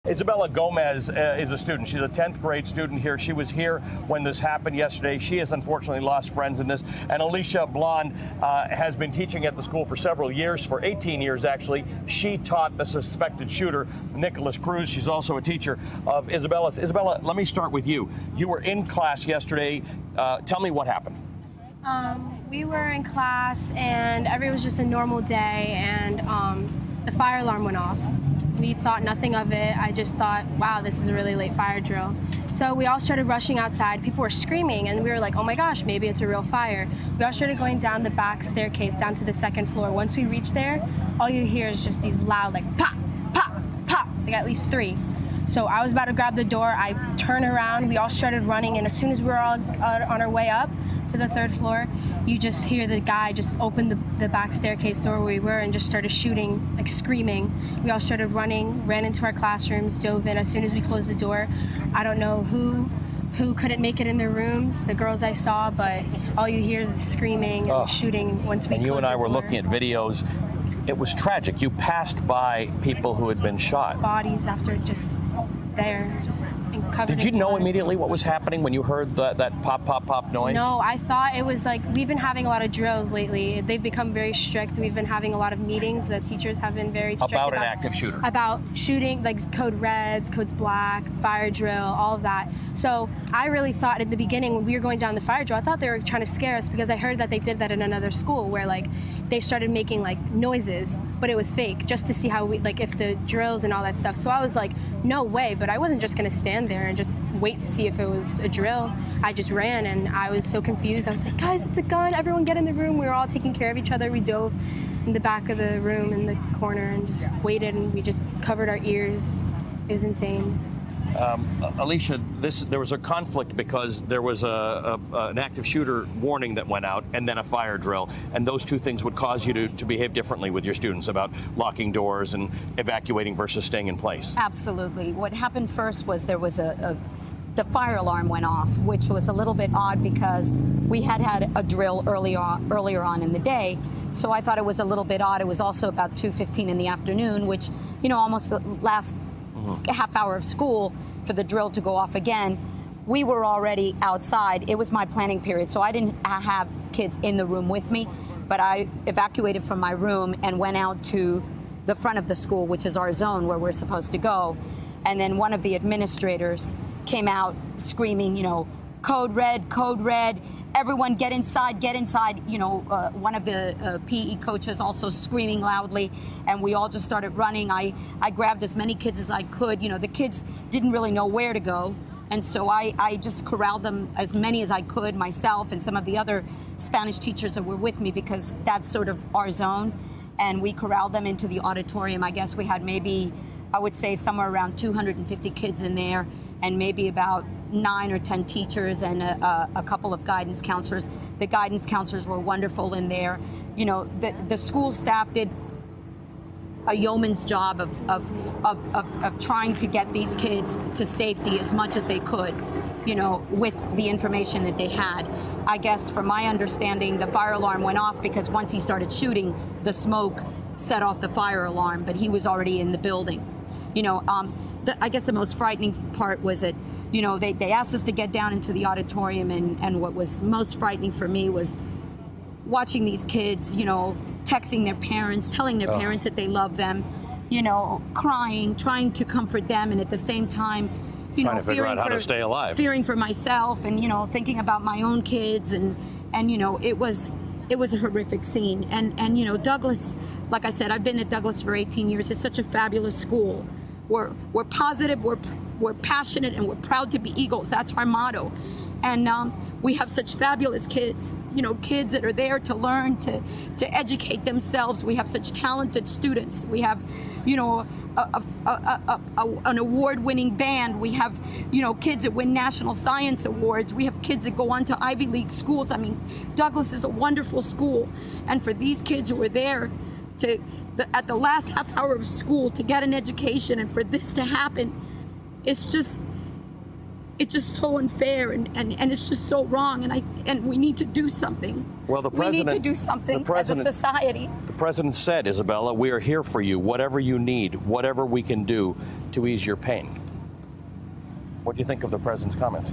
Isabella Gomez is a student. She's a 10th grade student here. She was here when this happened yesterday. She has unfortunately lost friends in this. And Alicia Blonde has been teaching at the school for several years, for 18 years actually. She taught the suspected shooter, Nicholas Cruz. She's also a teacher of Isabella's. Isabella, let me start with you. You were in class yesterday. Tell me what happened. We were in class and it was just a normal day, and the fire alarm went off. We thought nothing of it. I just thought, wow, this is a really late fire drill. So we all started rushing outside. People were screaming and we were like, oh my gosh, maybe it's a real fire. We all started going down the back staircase down to the second floor. Once we reached there, all you hear is just these loud, like pop, pop, pop, like at least 3. So I was about to grab the door. I turned around. We all started running, and as soon as we were all on our way up to the 3rd floor, you just hear the guy just open the back staircase door where we were and just started shooting, like screaming. We all started running, ran into our classrooms, dove in. As soon as we closed the door, I don't know who couldn't make it in their rooms, the girls I saw, but all you hear is the screaming and shooting once we closed the door. And you and I were looking at videos. It was tragic. You passed by people who had been shot. Bodies after just there, just covered. Did you know immediately what was happening when you heard that pop, pop, pop noise? No, I thought it was like, we've been having a lot of drills lately. They've become very strict. We've been having a lot of meetings. The teachers have been very strict about an active shooter. About shooting, like code reds, codes black, fire drill, all of that. So I really thought at the beginning when we were going down the fire drill, I thought they were trying to scare us, because I heard that they did that in another school where like they started making like noises, but it was fake, just to see how we, like if the drills and all that stuff. So I was like, no way, but I wasn't just gonna stand there and just wait to see if it was a drill. I just ran and I was so confused. I was like, guys, it's a gun, everyone get in the room. We were all taking care of each other. We dove in the back of the room in the corner and just waited, and we just covered our ears. It was insane. Alicia, there was a conflict because there was an active shooter warning that went out and then a fire drill, and those two things would cause you to behave differently with your students about locking doors and evacuating versus staying in place. Absolutely. What happened first was there was the fire alarm went off, which was a little bit odd because we had a drill earlier on in the day. So I thought it was a little bit odd. It was also about 2:15 in the afternoon, which, you know, almost the last half hour of school for the drill to go off again. We were already outside. It was my planning period, so I didn't have kids in the room with me, but I evacuated from my room and went out to the front of the school, which is our zone where we're supposed to go. And then one of the administrators came out screaming, you know, code red, everyone get inside, get inside. You know, one of the PE coaches also screaming loudly, and we all just started running. I grabbed as many kids as I could. You know, the kids didn't really know where to go, and so I just corralled them, as many as I could, myself and some of the other Spanish teachers that were with me, because that's sort of our zone, and we corralled them into the auditorium. I guess we had maybe, I would say, somewhere around 250 kids in there, and maybe about 9 or 10 teachers and a couple of guidance counselors. The guidance counselors were wonderful in there. You know, the school staff did a yeoman's job of trying to get these kids to safety as much as they could, you know, with the information that they had. I guess from my understanding, the fire alarm went off because once he started shooting, the smoke set off the fire alarm, but he was already in the building. You know, I guess the most frightening part was that, you know, they asked us to get down into the auditorium, and what was most frightening for me was watching these kids, you know, texting their parents, telling their parents that they love them, you know, crying, trying to comfort them, and at the same time, you know, trying to figure out how to stay alive. Fearing for myself, and, you know, thinking about my own kids, and you know, it was a horrific scene. And you know, Douglas, like I said, I've been at Douglas for 18 years. It's such a fabulous school. We're positive, we're passionate, and we're proud to be Eagles. That's our motto. And we have such fabulous kids, you know, kids that are there to learn, to educate themselves. We have such talented students. We have, you know, an award-winning band. We have, you know, kids that win National Science Awards. We have kids that go on to Ivy League schools. I mean, Douglas is a wonderful school. And for these kids who are there at the last half hour of school to get an education, and for this to happen, it's just, it's just so unfair, and it's just so wrong, and we need to do something. Well, the president, we need to do something as a society. The president said, Isabella, we are here for you, whatever you need, whatever we can do to ease your pain. What do you think of the president's comments?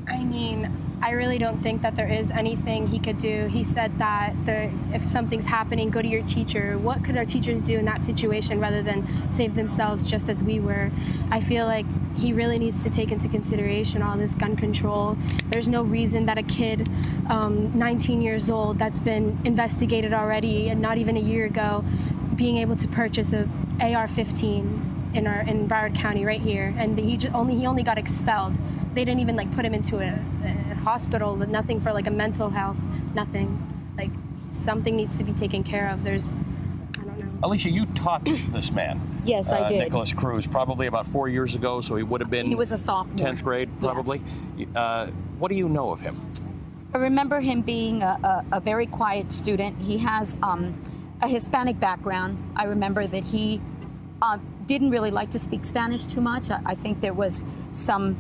I mean, I really don't think that there is anything he could do. He said that if something's happening, go to your teacher. What could our teachers do in that situation rather than save themselves just as we were? I feel like he really needs to take into consideration all this gun control. There's no reason that a kid, 19 years old, that's been investigated already and not even a year ago, being able to purchase a AR-15 in Broward County right here, and he only got expelled. They didn't even like put him into a hospital, nothing for like a mental health, nothing. Like something needs to be taken care of. I don't know. Alicia, you taught this man. Yes, I did. Nicholas Cruz, probably about 4 years ago, so he would have been. He was a sophomore. 10th grade, probably. Yes. What do you know of him? I remember him being a very quiet student. He has a Hispanic background. I remember that he didn't really like to speak Spanish too much. I think there was some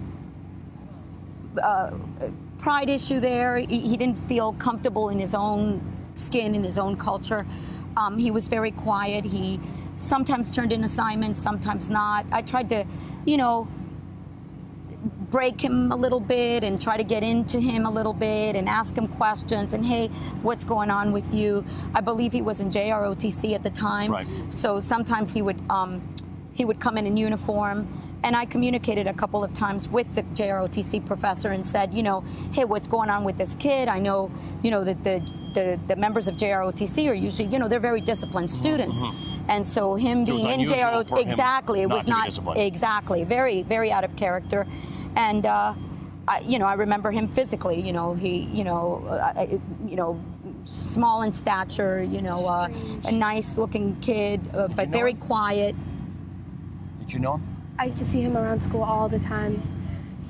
pride issue there. He didn't feel comfortable in his own skin, in his own culture. He was very quiet. He sometimes turned in assignments, sometimes not. I tried to, break him a little bit and try to get into him a little bit and ask him questions and, hey, what's going on with you? I believe he was in JROTC at the time. Right. So sometimes he would come in uniform. And I communicated a couple of times with the JROTC professor and said, hey, what's going on with this kid? I know, that the members of JROTC are usually, they're very disciplined students. And so him being in JROTC, exactly, it was not exactly very, very out of character. And I remember him physically. Small in stature. A nice-looking kid, but very quiet. Did you know him? I used to see him around school all the time.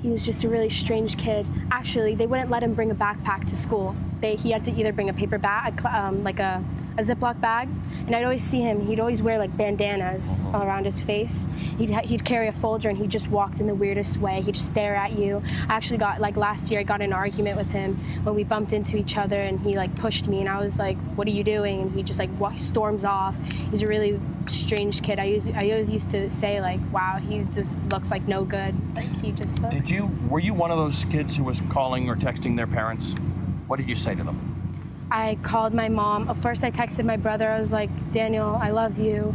He was just a really strange kid. Actually, they wouldn't let him bring a backpack to school. He had to either bring a paper bag, like a Ziploc bag, and I'd always see him. He'd always wear like bandanas all around his face. He'd carry a folder, and he just walked in the weirdest way. He'd stare at you. I actually got, like last year, I got in an argument with him when we bumped into each other, and he like pushed me, and I was like, "What are you doing?" And he just like storms off. He's a really strange kid. I always used to say like, "Wow, he just looks like no good." Like he just looks. Were you one of those kids who was calling or texting their parents? What did you say to them? I called my mom. First, I texted my brother. I was like, Daniel, I love you.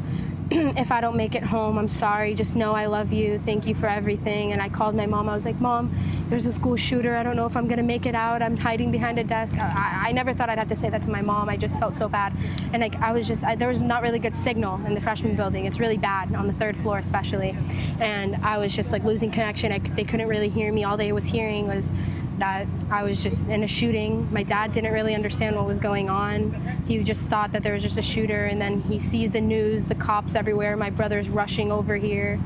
If I don't make it home, I'm sorry. Just know I love you. Thank you for everything. And I called my mom. I was like, Mom, there's a school shooter. I don't know if I'm going to make it out. I'm hiding behind a desk. I never thought I'd have to say that to my mom. I just felt so bad. And like, there was not really good signal in the freshman building. It's really bad on the 3rd floor especially. And I was just like losing connection. They couldn't really hear me. All they was hearing was that I was just in a shooting. My dad didn't really understand what was going on. He just thought that there was just a shooter, and then he sees the news, the cops everywhere, my brother's rushing over here.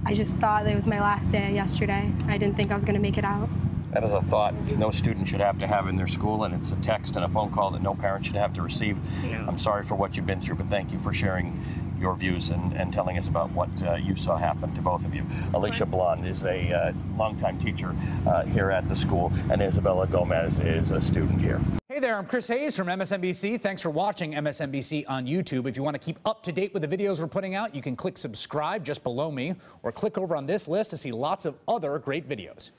I just thought it was my last day yesterday. I didn't think I was gonna make it out. That is a thought no student should have to have in their school, and it's a text and a phone call that no parent should have to receive. Yeah. I'm sorry for what you've been through, but thank you for sharing your views and telling us about what you saw happen to both of you. Alicia Blonde is a longtime teacher here at the school, and Isabella Gomez is a student here. Hey there, I'm Chris Hayes from MSNBC. Thanks for watching MSNBC on YouTube. If you want to keep up to date with the videos we're putting out, you can click subscribe just below me, or click over on this list to see lots of other great videos.